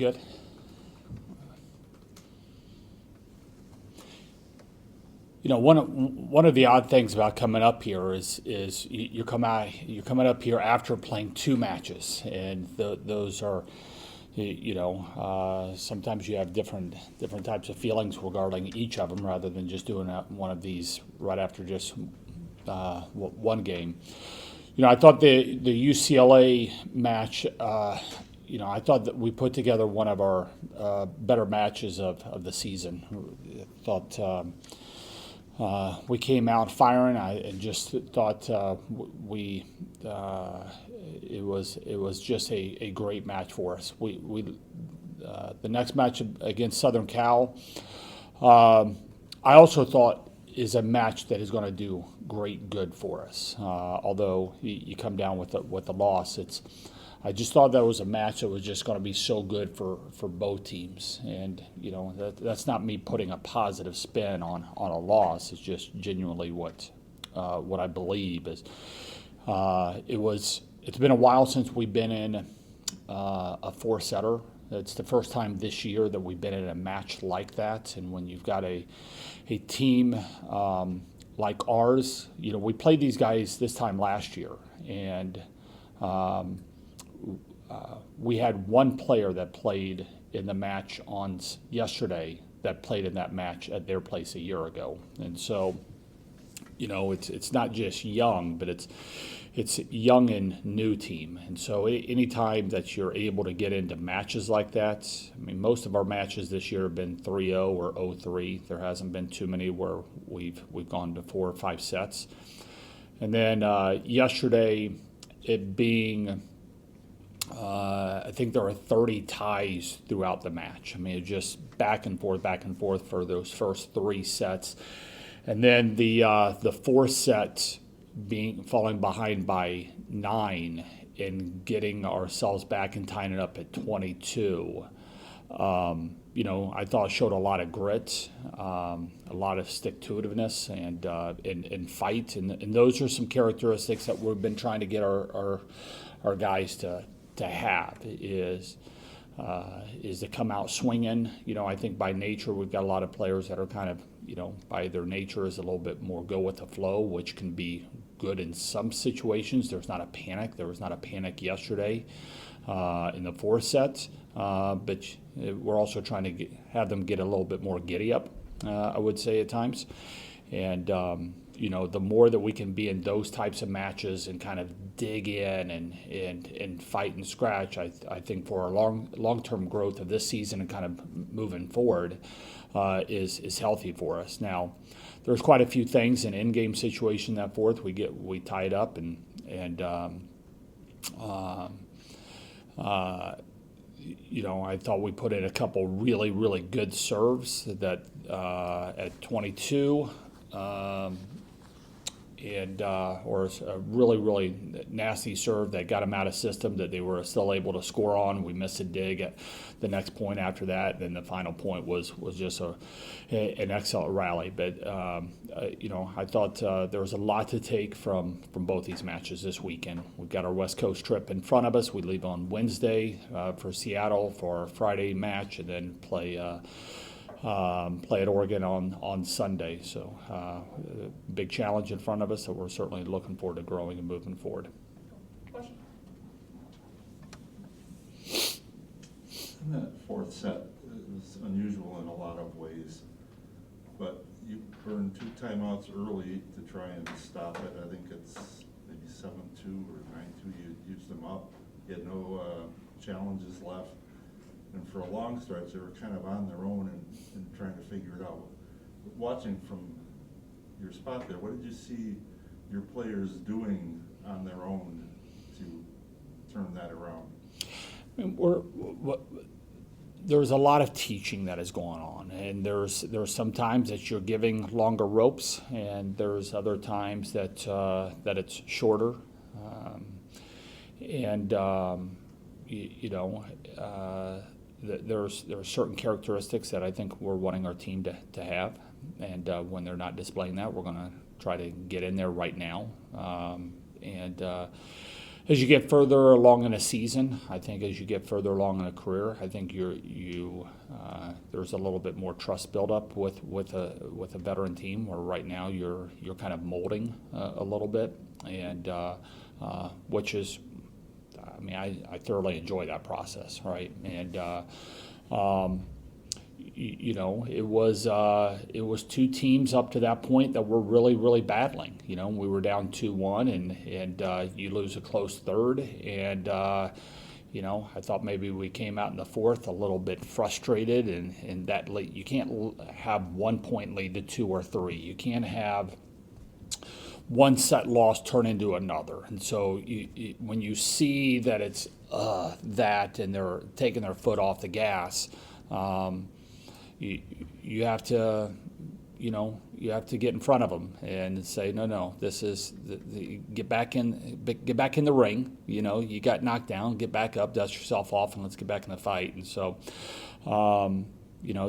Good. One of the odd things about coming up here is you're coming up here after playing two matches, and those are, sometimes you have different types of feelings regarding each of them, rather than just doing one of these right after just one game. I thought the UCLA match. I thought that we put together one of our better matches of the season. I thought. We came out firing. I just thought it was just a great match for us. The next match against Southern Cal, I also thought is a match that is going to do great good for us. Although you come down with the loss, I just thought that was a match that was just going to be so good for both teams. And, that's not me putting a positive spin on a loss. It's just genuinely what I believe is. It's been a while since we've been in a four-setter. It's the first time this year that we've been in a match like that. And when you've got a team like ours, we played these guys this time last year. And we had one player that played in the match on yesterday that played in that match at their place a year ago. And so, it's not just young, but it's young and new team. And so anytime that you're able to get into matches like that, most of our matches this year have been 3-0 or 0-3. There hasn't been too many where we've gone to 4 or 5 sets. And then yesterday, it being I think there are 30 ties throughout the match. It just back and forth for those first 3 sets. And then the fourth set falling behind by 9 and getting ourselves back and tying it up at 22. I thought showed a lot of grit, a lot of stick-to-itiveness and fight. And those are some characteristics that we've been trying to get our guys to have is to come out swinging. I think by nature we've got a lot of players that are kind of, by their nature is a little bit more go with the flow, which can be good in some situations. There's not a panic. There was not a panic yesterday in the fourth set, but we're also trying to have them get a little bit more giddy up, I would say at times. And the more that we can be in those types of matches and kind of dig in and fight and scratch, I think for our long-term growth of this season and kind of moving forward is healthy for us. Now, there's quite a few things in in-game situation that fourth we tied up and I thought we put in a couple really, really good serves that at 22. Or a really, really nasty serve that got them out of system that they were still able to score on. We missed a dig at the next point after that. Then the final point was just an excellent rally. But, I thought there was a lot to take from both these matches this weekend. We've got our West Coast trip in front of us. We leave on Wednesday for Seattle for our Friday match and then play at Oregon on Sunday. So big challenge in front of us that we're certainly looking forward to growing and moving forward. Question? In that fourth set, it was unusual in a lot of ways, but you burned 2 timeouts early to try and stop it. I think it's maybe 7-2 or 9-2. You used them up. You had no challenges left. And for a long stretch, they were kind of on their own and trying to figure it out. Watching from your spot there, what did you see your players doing on their own to turn that around? There's a lot of teaching that is going on, and there's some times that you're giving longer ropes, and there's other times that it's shorter, There are certain characteristics that I think we're wanting our team to have, and when they're not displaying that, we're going to try to get in there right now. As you get further along in a season, I think as you get further along in a career, I think there's a little bit more trust build up with a veteran team. Where right now you're kind of molding a little bit, and which is, I mean, I thoroughly enjoy that process, right? And it was two teams up to that point that were really, really battling. We were down 2-1, and you lose a close third, and I thought maybe we came out in the fourth a little bit frustrated, and that you can't have 1 point lead to 2 or 3. You can't have one set loss turn into another. And so when you see that it's that, and they're taking their foot off the gas, you have to, get in front of them and say, no, this is get back in the ring. You got knocked down, get back up, dust yourself off, and let's get back in the fight. And so,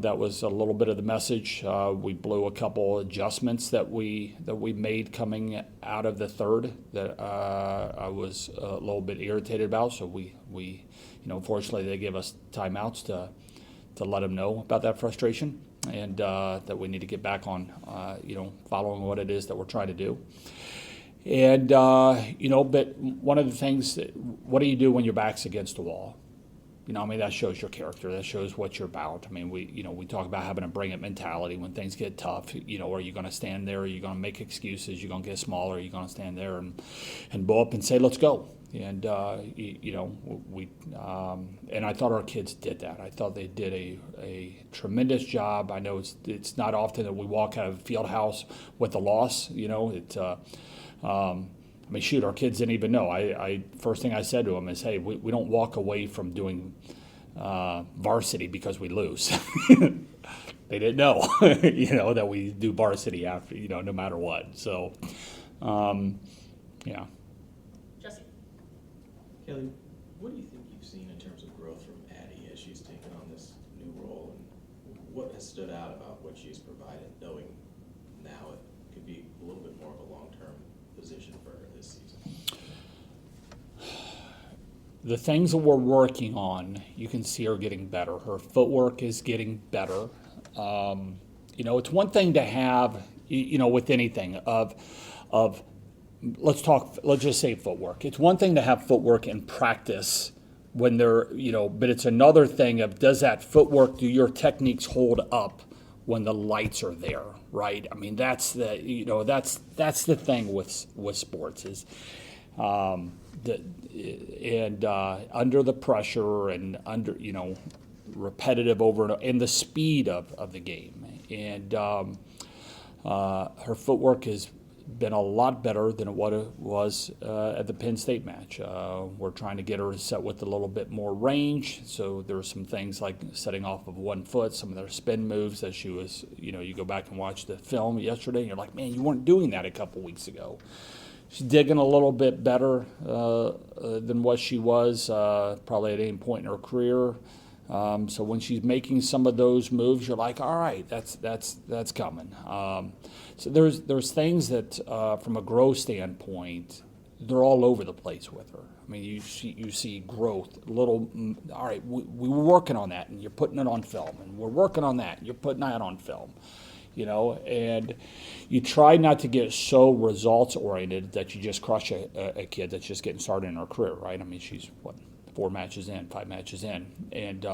that was a little bit of the message. We blew a couple adjustments that we made coming out of the third that I was a little bit irritated about. So we fortunately they gave us timeouts to let them know about that frustration, and that we need to get back on, following what it is that we're trying to do. And, but one of the things, what do you do when your back's against the wall? That shows your character. That shows what you're about. We talk about having a bring it mentality when things get tough. Are you going to stand there? Are you going to make excuses? You're going to get smaller? Are you going to stand there and bow up and say, let's go? And, and I thought our kids did that. I thought they did a tremendous job. I know it's not often that we walk out of the field house with a loss. Shoot, our kids didn't even know. I first thing I said to them is, hey, we don't walk away from doing varsity because we lose. They didn't know, that we do varsity after, no matter what. So, yeah. Jesse. Kelly, what do you think you've seen in terms of growth from Addie as she's taken on this new role, and what has stood out about what she's provided, knowing now it could be a little bit more of a long-term position for her this season? The things that we're working on, you can see her getting better. Her footwork is getting better. It's one thing to have, with anything of let's just say footwork. It's one thing to have footwork in practice when they're, but it's another thing of, does that footwork, do your techniques hold up when the lights are there, right? That's the thing with sports is, under the pressure and under, repetitive over and the speed of the game. And her footwork has been a lot better than what it was at the Penn State match. We're trying to get her set with a little bit more range. So there are some things like setting off of 1 foot, some of their spin moves that she was, you go back and watch the film yesterday and you're like, man, you weren't doing that a couple weeks ago. She's digging a little bit better than what she was probably at any point in her career. So when she's making some of those moves, you're like, all right, that's coming. So there's things that from a growth standpoint, they're all over the place with her. You see growth. All right, we were working on that, and you're putting it on film, and we're working on that, and you're putting that on film. And you try not to get so results oriented that you just crush a kid that's just getting started in her career, right? She's 5 matches in, and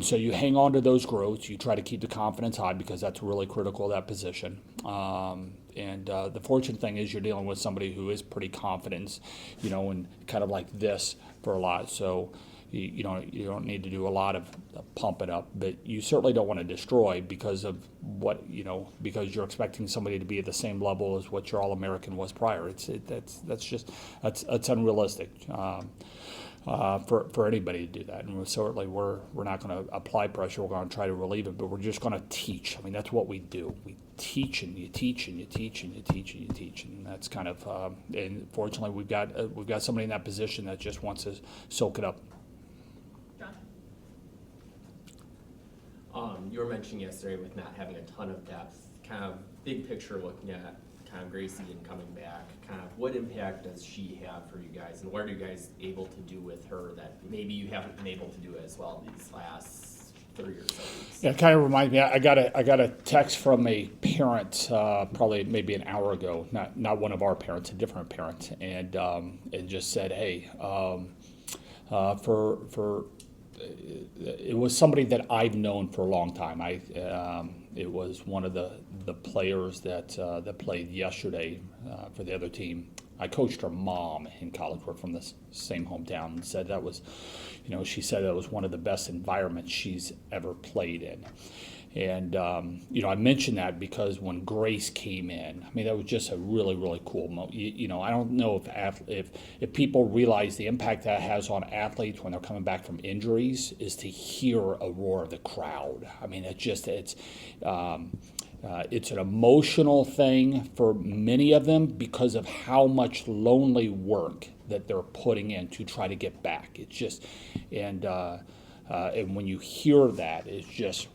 so you hang on to those growths. You try to keep the confidence high because that's really critical of that position. And the fortunate thing is you're dealing with somebody who is pretty confident, and kind of like this for a lot. So you don't need to do a lot of pumping up, but you certainly don't want to destroy because of what, because you're expecting somebody to be at the same level as what your All-American was prior. That's unrealistic. For anybody to do that, and certainly we're not going to apply pressure. We're going to try to relieve it, but we're just going to teach. That's what we do. We teach and you teach and you teach and you teach and you teach, and that's kind of. And fortunately, we've got somebody in that position that just wants to soak it up. John. You were mentioning yesterday with not having a ton of depth, kind of big picture looking at kind of Gracie and coming back, kind of what impact does she have for you guys, and what are you guys able to do with her that maybe you haven't been able to do as well these last 3 or so weeks? Yeah, it kind of reminds me. I got a text from a parent probably maybe an hour ago. Not one of our parents, a different parent, and it just said, "Hey, it was somebody that I've known for a long time. It was one of the players that played yesterday for the other team. I coached her mom in college. We're from the same hometown, and said that was, she said that was one of the best environments she's ever played in. And I mentioned that because when Grace came in, I mean, that was just a really, really cool moment. I don't know if people realize the impact that has on athletes when they're coming back from injuries is to hear a roar of the crowd. I mean, it's an emotional thing for many of them because of how much lonely work that they're putting in to try to get back. It's just, and when you hear that, it's just.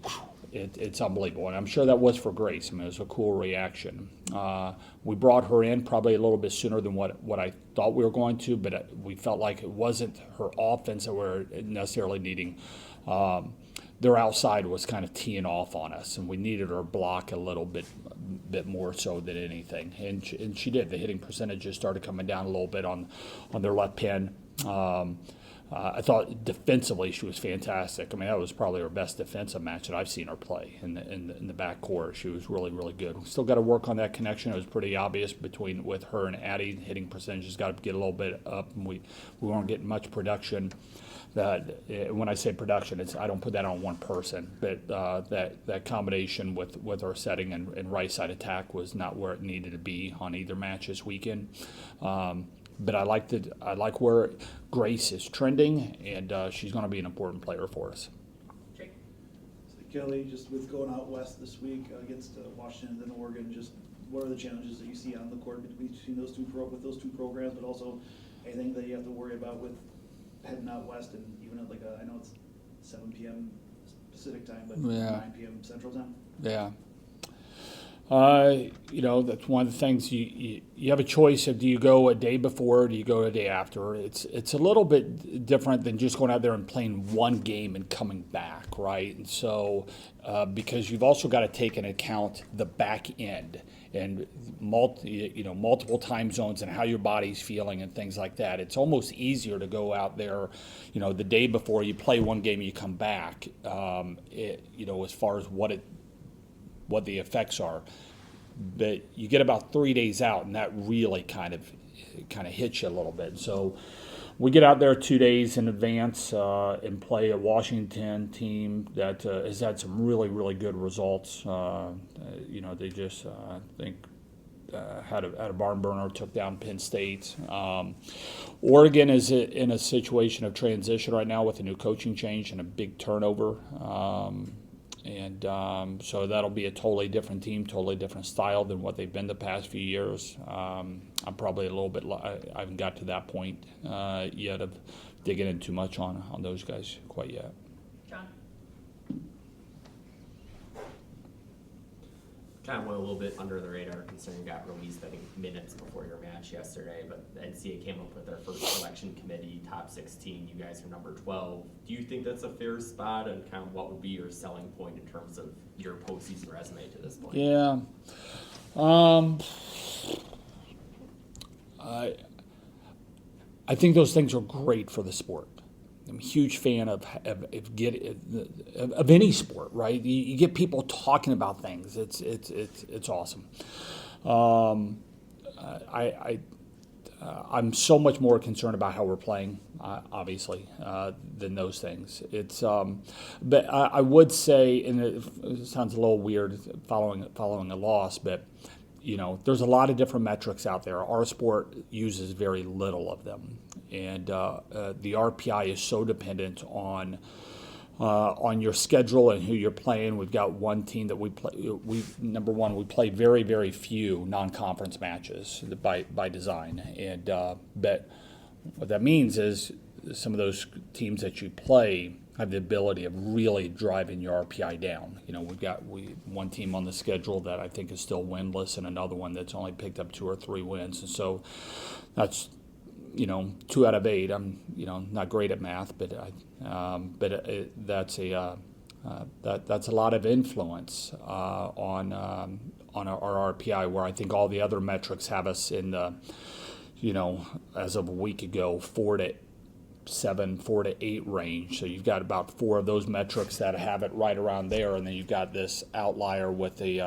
It's unbelievable, and I'm sure that was for Grace. I mean, it was a cool reaction. We brought her in probably a little bit sooner than what I thought we were going to, but we felt like it wasn't her offense that we're necessarily needing. Their outside was kind of teeing off on us, and we needed her block a little bit more so than anything. And she did. The hitting percentages started coming down a little bit on their left pin. I thought defensively she was fantastic. I mean, that was probably her best defensive match that I've seen her play in the backcourt. She was really, really good. We still got to work on that connection. It was pretty obvious with her and Addie. Hitting percentages got to get a little bit up, and we weren't getting much production. When I say production, I don't put that on one person, but that combination with our setting and right side attack was not where it needed to be on either match this weekend. But I like where Grace is trending, and she's going to be an important player for us. So Kelly, just with going out west this week against Washington and Oregon, just what are the challenges that you see on the court between those two programs, but also anything that you have to worry about with heading out west and even at I know it's 7 p.m. Pacific time, but 9 p.m. Central time? Yeah. That's one of the things you have a choice of, do you go a day before or do you go a day after? It's a little bit different than just going out there and playing one game and coming back, right? And so because you've also got to take into account the back end and multiple time zones and how your body's feeling and things like that. It's almost easier to go out there, the day before you play one game and you come back, as far as what the effects are. But you get about 3 days out, and that really kind of hits you a little bit. So we get out there 2 days in advance and play a Washington team that has had some really, really good results. They just, I think, had a barn burner, took down Penn State. Oregon is in a situation of transition right now with a new coaching change and a big turnover. So that'll be a totally different team, totally different style than what they've been the past few years. I'm probably a little bit, I haven't got to that point yet of digging in too much on those guys quite yet. John? Kind of went a little bit under the radar considering you got released, I think, minutes before your match yesterday, but the NCAA came up with their first selection committee, top 16. You guys are number 12. Do you think that's a fair spot, and kind of what would be your selling point in terms of your postseason resume to this point? Yeah. I think those things are great for the sport. I'm a huge fan of any sport, right? You get people talking about things. It's awesome. I'm so much more concerned about how we're playing, obviously, than those things. But I would say, and it sounds a little weird following a loss, but there's a lot of different metrics out there. Our sport uses very little of them, and the RPI is so dependent on your schedule and who you're playing. We've got one team that we play. Number one, we play very, very few non-conference matches by design, and but what that means is some of those teams that you play have the ability of really driving your RPI down. You know, one team on the schedule that I think is still winless, and another one that's only picked up 2 or 3 wins, and so that's, you know, 2 out of 8. I'm, you know, not great at math, but that's a lot of influence on our RPI, where I think all the other metrics have us in the, you know, as of a week ago, 4 to 7, 4 to 8 range. So you've got about 4 of those metrics that have it right around there, and then you've got this outlier with the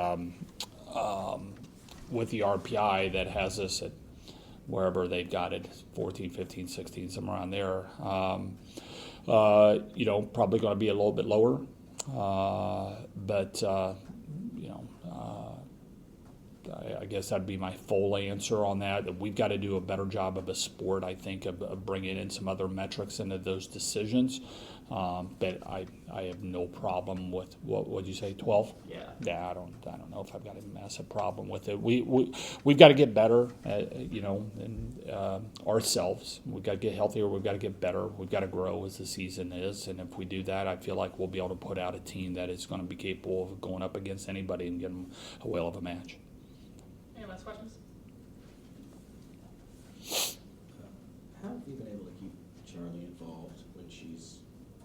RPI that has us at wherever they've got it, 14, 15, 16, somewhere around there. You know, probably going to be a little bit lower, but you know, I guess that'd be my full answer on that. We've got to do a better job of a sport, I think, of bringing in some other metrics into those decisions. But I have no problem with, what would you say, 12? Yeah. Yeah, I don't know if I've got a massive problem with it. We've got to get better, you know, ourselves. We've got to get healthier. We've got to get better. We've got to grow as the season is. And if we do that, I feel like we'll be able to put out a team that is going to be capable of going up against anybody and getting a whale of a match. Any last questions? How have you been able to keep Charlie involved when she's,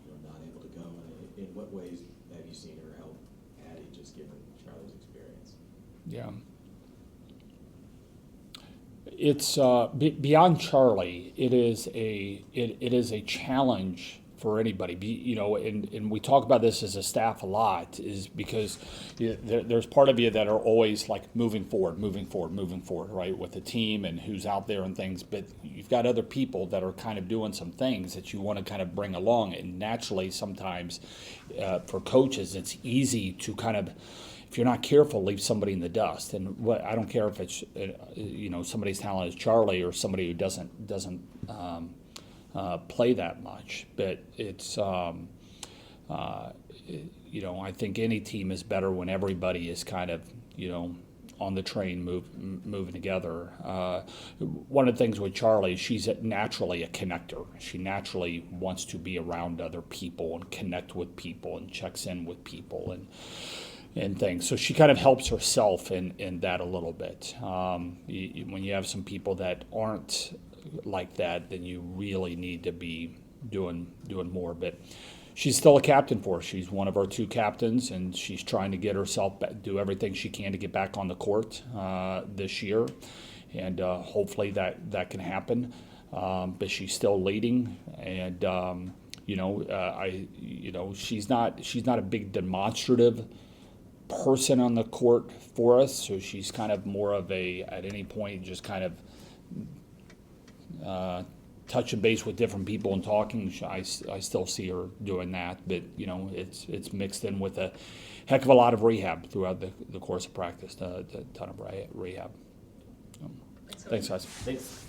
you know, not able to go? And in what ways have you seen her help Addie, just given Charlie's experience? Yeah. It's beyond Charlie. It is a challenge for anybody. You know, and we talk about this as a staff a lot, is because there's part of you that are always like moving forward, right, with the team and who's out there and things. But you've got other people that are kind of doing some things that you want to kind of bring along. And naturally, sometimes for coaches, it's easy to kind of, if you're not careful, leave somebody in the dust. And I don't care if it's you know, somebody's talent is Charlie or somebody who doesn't play that much, but it's you know, I think any team is better when everybody is kind of, you know, on the train moving together. One of the things with Charlie, she's naturally a connector. She naturally wants to be around other people and connect with people and checks in with people and things. So she kind of helps herself in that a little bit. When you have some people that aren't like that, then you really need to be doing more. But she's still a captain for us. She's one of our 2 captains, and she's trying to get herself do everything she can to get back on the court this year, and hopefully that can happen. But she's still leading, and you know, she's not a big demonstrative person on the court for us, so she's kind of more of a, at any point, just kind of touching base with different people and talking. I still see her doing that, but you know, it's mixed in with a heck of a lot of rehab throughout the course of practice, a ton of rehab. Thanks, guys. Thanks.